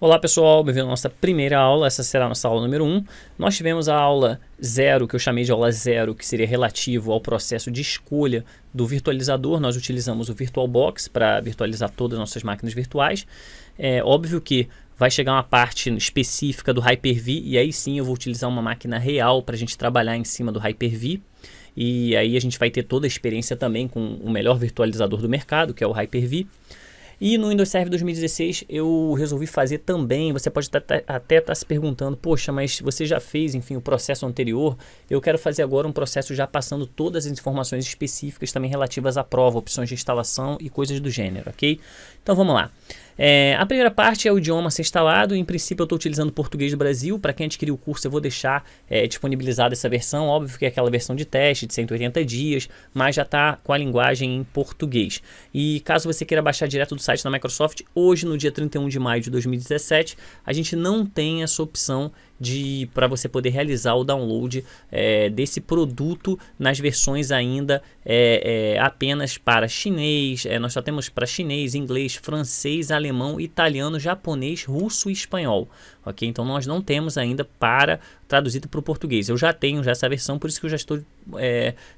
Olá pessoal, bem-vindo à nossa primeira aula. Essa será a nossa aula número 1. Nós tivemos a aula 0, que eu chamei de aula 0, que seria relativo ao processo de escolha do virtualizador. Nós utilizamos o VirtualBox para virtualizar todas as nossas máquinas virtuais. É óbvio que vai chegar uma parte específica do Hyper-V e aí sim eu vou utilizar uma máquina real para a gente trabalhar em cima do Hyper-V. E aí a gente vai ter toda a experiência também com o melhor virtualizador do mercado, que é o Hyper-V. E no Windows Server 2016 eu resolvi fazer também. Você pode até estar se perguntando, poxa, mas você já fez, enfim, o processo anterior. Eu quero fazer agora um processo já passando todas as informações específicas também relativas à prova, opções de instalação e coisas do gênero, ok? Então vamos lá. A primeira parte é o idioma a ser instalado. Em princípio eu estou utilizando português do Brasil. Para quem adquirir o curso eu vou deixar disponibilizada essa versão. Óbvio que é aquela versão de teste de 180 dias, mas já está com a linguagem em português. E caso você queira baixar direto do site da Microsoft, hoje no dia 31 de maio de 2017, a gente não tem essa opção para você poder realizar o download desse produto nas versões ainda apenas para chinês. Nós só temos para chinês, inglês, francês, alemão, italiano, japonês, russo e espanhol. Ok? Então nós não temos ainda para traduzido para o português. Eu já tenho essa versão, por isso que eu já estou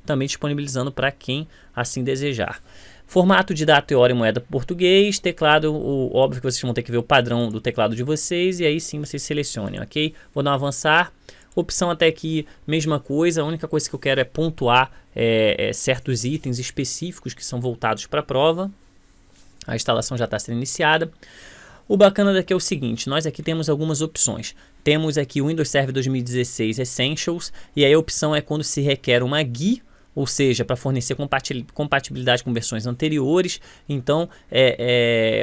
também disponibilizando para quem assim desejar. Formato de data e hora e moeda português, teclado, óbvio que vocês vão ter que ver o padrão do teclado de vocês e aí sim vocês selecionem, ok? Vou dar um avançar, opção até aqui, mesma coisa, a única coisa que eu quero é pontuar certos itens específicos que são voltados para a prova. A instalação já está sendo iniciada. O bacana daqui é o seguinte, nós aqui temos algumas opções. Temos aqui o Windows Server 2016 Essentials e aí a opção é quando se requer uma GUI, ou seja, para fornecer compatibilidade com versões anteriores, então,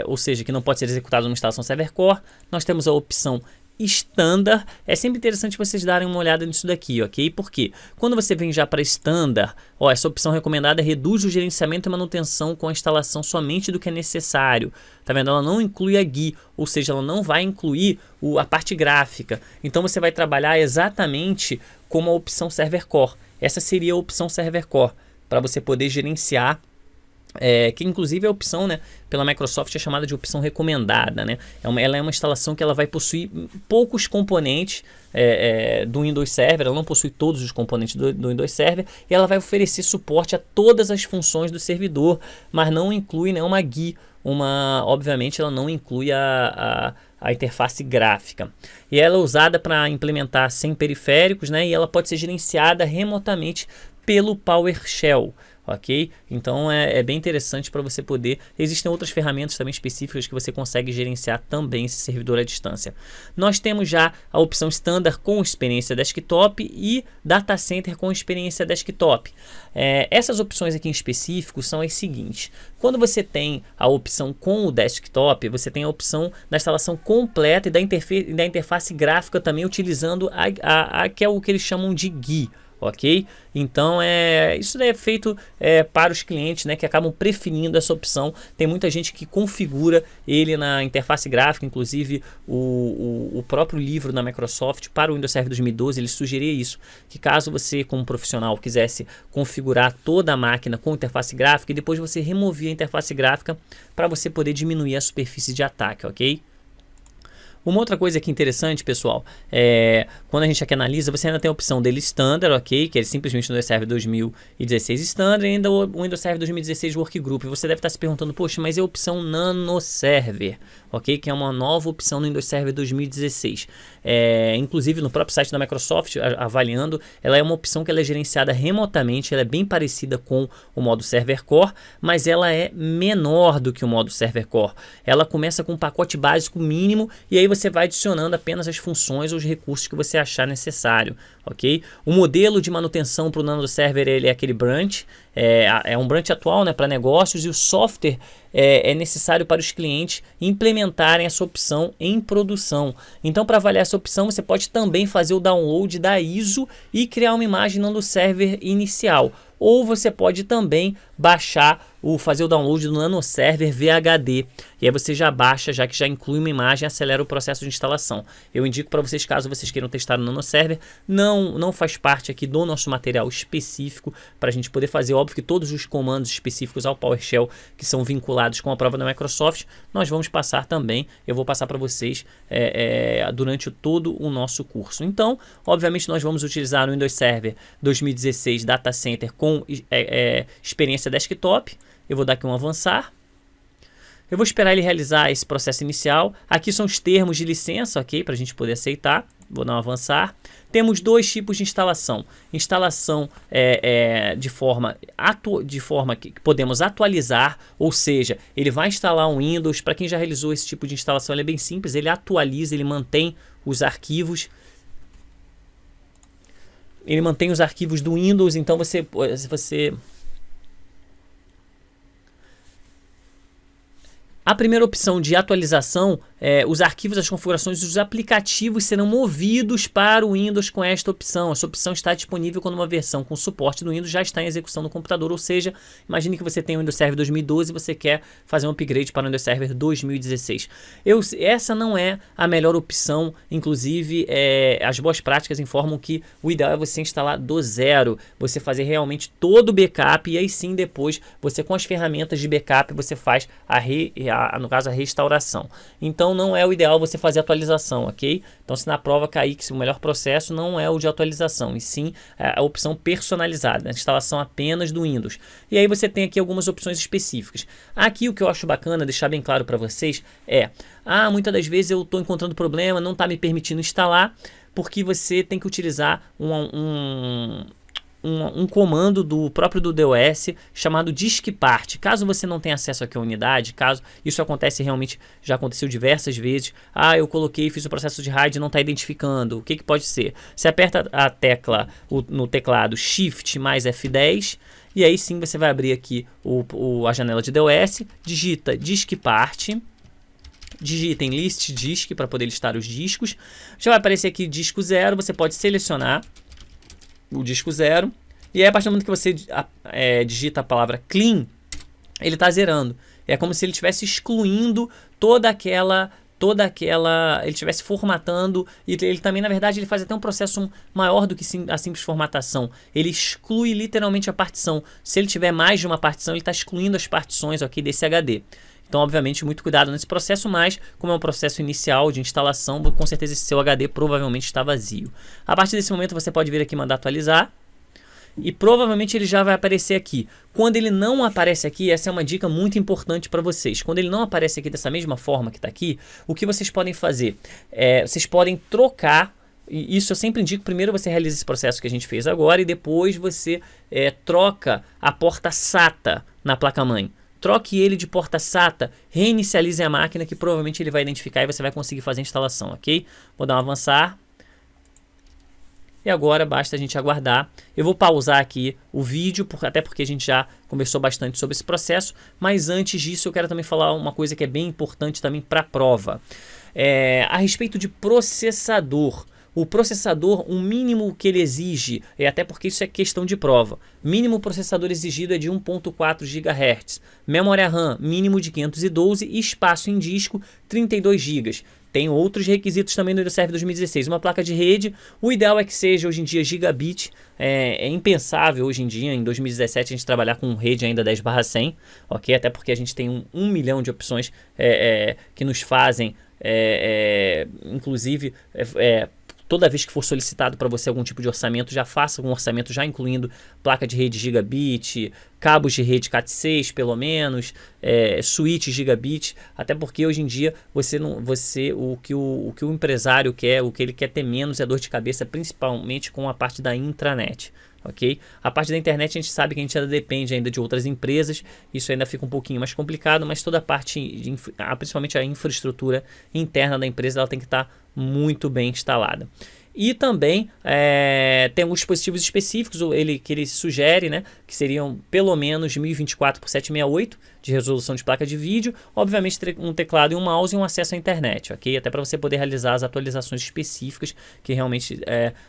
ou seja, que não pode ser executado numa instalação Server Core. Nós temos a opção Standard. É sempre interessante vocês darem uma olhada nisso daqui, ok? Porque quando você vem já para Standard, essa opção recomendada reduz o gerenciamento e manutenção com a instalação somente do que é necessário. Tá vendo? Ela não inclui a GUI, ou seja, ela não vai incluir a parte gráfica. Então você vai trabalhar exatamente como a opção Server Core. Essa seria a opção Server Core, para você poder gerenciar, que inclusive a opção, né, pela Microsoft é chamada de opção recomendada, né? Ela é uma instalação que ela vai possuir poucos componentes do Windows Server, ela não possui todos os componentes do Windows Server, e ela vai oferecer suporte a todas as funções do servidor, mas não inclui, né, uma GUI, obviamente ela não inclui a interface gráfica. E ela é usada para implementar sem periféricos, né? E ela pode ser gerenciada remotamente pelo PowerShell. Ok? Então é bem interessante para você poder. Existem outras ferramentas também específicas que você consegue gerenciar também esse servidor à distância. Nós temos já a opção Standard com experiência desktop e Data Center com experiência desktop. Essas opções aqui em específico são as seguintes. Quando você tem a opção com o desktop, você tem a opção da instalação completa e da interface gráfica também utilizando que é o que eles chamam de GUI. Ok? Então isso daí é feito para os clientes, né, que acabam preferindo essa opção. Tem muita gente que configura ele na interface gráfica, inclusive o próprio livro da Microsoft para o Windows Server 2012 ele sugeria isso, que caso você como profissional quisesse configurar toda a máquina com interface gráfica e depois você removia a interface gráfica para você poder diminuir a superfície de ataque, ok? Uma outra coisa aqui interessante, pessoal, quando a gente aqui analisa, você ainda tem a opção dele Standard, ok? Que é simplesmente o Windows Server 2016 Standard e ainda o Windows Server 2016 Workgroup. Você deve estar se perguntando, poxa, mas é a opção Nano Server, ok? Que é uma nova opção no Windows Server 2016. Inclusive no próprio site da Microsoft, avaliando, ela é uma opção que ela é gerenciada remotamente, ela é bem parecida com o modo Server Core, mas ela é menor do que o modo Server Core. Ela começa com um pacote básico mínimo e aí você vai adicionando apenas as funções ou os recursos que você achar necessário, ok? O modelo de manutenção para o Nano Server ele é aquele branch, é um branch atual, né, para negócios, e o software é necessário para os clientes implementarem essa opção em produção. Então, para avaliar essa opção, você pode também fazer o download da ISO e criar uma imagem Nano Server inicial. Ou você pode também fazer o download do Nano Server VHD. e aí você já baixa, já que já inclui uma imagem, acelera o processo de instalação. Eu indico para vocês, caso vocês queiram testar no NanoServer, não faz parte aqui do nosso material específico para a gente poder fazer. Óbvio que todos os comandos específicos ao PowerShell que são vinculados com a prova da Microsoft, nós vamos passar também, eu vou passar para vocês durante todo o nosso curso. Então, obviamente nós vamos utilizar o Windows Server 2016 Data Center com experiência desktop. Eu vou dar aqui um avançar. Eu vou esperar ele realizar esse processo inicial. Aqui são os termos de licença, ok? Para a gente poder aceitar. Vou dar um avançar. Temos dois tipos de instalação. Instalação de forma que podemos atualizar, ou seja, ele vai instalar um Windows. Para quem já realizou esse tipo de instalação, ele é bem simples. Ele atualiza, ele mantém os arquivos. Ele mantém os arquivos do Windows, então a primeira opção de atualização, os arquivos, as configurações dos aplicativos serão movidos para o Windows com esta opção. Essa opção está disponível quando uma versão com suporte do Windows já está em execução no computador, ou seja, imagine que você tem o Windows Server 2012 e você quer fazer um upgrade para o Windows Server 2016. Essa não é a melhor opção, inclusive as boas práticas informam que o ideal é você instalar do zero, você fazer realmente todo o backup e aí sim depois você com as ferramentas de backup você faz no caso a restauração. Então não é o ideal você fazer atualização, ok? Então se na prova cair que o melhor processo não é o de atualização, e sim a opção personalizada, a instalação apenas do Windows. E aí você tem aqui algumas opções específicas. Aqui o que eu acho bacana deixar bem claro para vocês muitas das vezes eu estou encontrando problema, não está me permitindo instalar, porque você tem que utilizar um comando do próprio do DOS chamado diskpart. Caso você não tenha acesso aqui à unidade, caso isso acontece realmente, já aconteceu diversas vezes, eu coloquei, fiz o processo de RAID e não está identificando, o que pode ser? Você aperta a tecla no teclado Shift mais F10 e aí sim você vai abrir aqui a janela de DOS, digita diskpart, digitem list disk para poder listar os discos, já vai aparecer aqui disco 0, você pode selecionar o disco 0, e aí a partir do momento que você digita a palavra clean, ele está zerando. É como se ele estivesse excluindo ele estivesse formatando, e ele também, na verdade, ele faz até um processo maior do que a simples formatação. Ele exclui literalmente a partição. Se ele tiver mais de uma partição, ele está excluindo as partições aqui desse HD. Então, obviamente, muito cuidado nesse processo, mas como é um processo inicial de instalação, com certeza esse seu HD provavelmente está vazio. A partir desse momento, você pode vir aqui e mandar atualizar. E provavelmente ele já vai aparecer aqui. Quando ele não aparece aqui, essa é uma dica muito importante para vocês. Quando ele não aparece aqui dessa mesma forma que está aqui, o que vocês podem fazer? Vocês podem trocar. E isso eu sempre indico, primeiro você realiza esse processo que a gente fez agora e depois você troca a porta SATA na placa-mãe. Troque ele de porta SATA, reinicialize a máquina que provavelmente ele vai identificar e você vai conseguir fazer a instalação, ok? Vou dar um avançar. E agora basta a gente aguardar. Eu vou pausar aqui o vídeo, até porque a gente já conversou bastante sobre esse processo. Mas antes disso eu quero também falar uma coisa que é bem importante também para a prova. A respeito de processador. O processador, o mínimo que ele exige, até porque isso é questão de prova, mínimo processador exigido é de 1.4 GHz, memória RAM mínimo de 512 e espaço em disco 32 GB. Tem outros requisitos também no Windows Server 2016, uma placa de rede, o ideal é que seja hoje em dia gigabit, é impensável hoje em dia, em 2017 a gente trabalhar com rede ainda 10/100, ok? Até porque a gente tem 1 milhão de opções que nos fazem, inclusive, toda vez que for solicitado para você algum tipo de orçamento, já faça um orçamento já incluindo placa de rede gigabit, cabos de rede Cat6 pelo menos, switch gigabit, até porque hoje em dia o que o empresário quer, o que ele quer ter menos é dor de cabeça, principalmente com a parte da intranet. Ok? A parte da internet a gente sabe que a gente ainda depende ainda de outras empresas, isso ainda fica um pouquinho mais complicado, mas toda a parte, principalmente a infraestrutura interna da empresa, ela tem que estar muito bem instalada. E também tem alguns dispositivos específicos que ele sugere, né, que seriam pelo menos 1024 por 768 de resolução de placa de vídeo, obviamente um teclado e um mouse e um acesso à internet, ok? Até para você poder realizar as atualizações específicas que realmente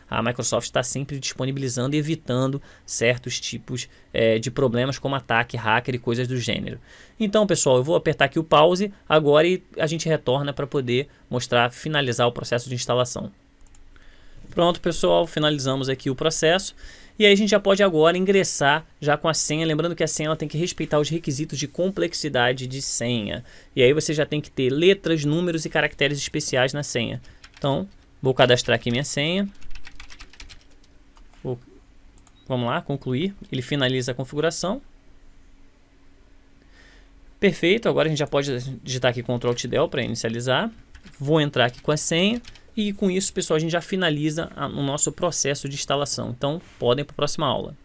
a Microsoft está sempre disponibilizando e evitando certos tipos de problemas como ataque, hacker e coisas do gênero. Então, pessoal, eu vou apertar aqui o pause agora e a gente retorna para poder finalizar o processo de instalação. Pronto, pessoal, finalizamos aqui o processo. E aí a gente já pode agora ingressar já com a senha, lembrando que a senha ela tem que respeitar os requisitos de complexidade de senha. E aí você já tem que ter letras, números e caracteres especiais na senha. Então, vou cadastrar aqui minha senha. Vamos lá, concluir. Ele finaliza a configuração. Perfeito, agora a gente já pode digitar aqui Ctrl+Alt+Del para inicializar. Vou entrar aqui com a senha. E com isso, pessoal, a gente já finaliza o nosso processo de instalação. Então, podem ir para a próxima aula.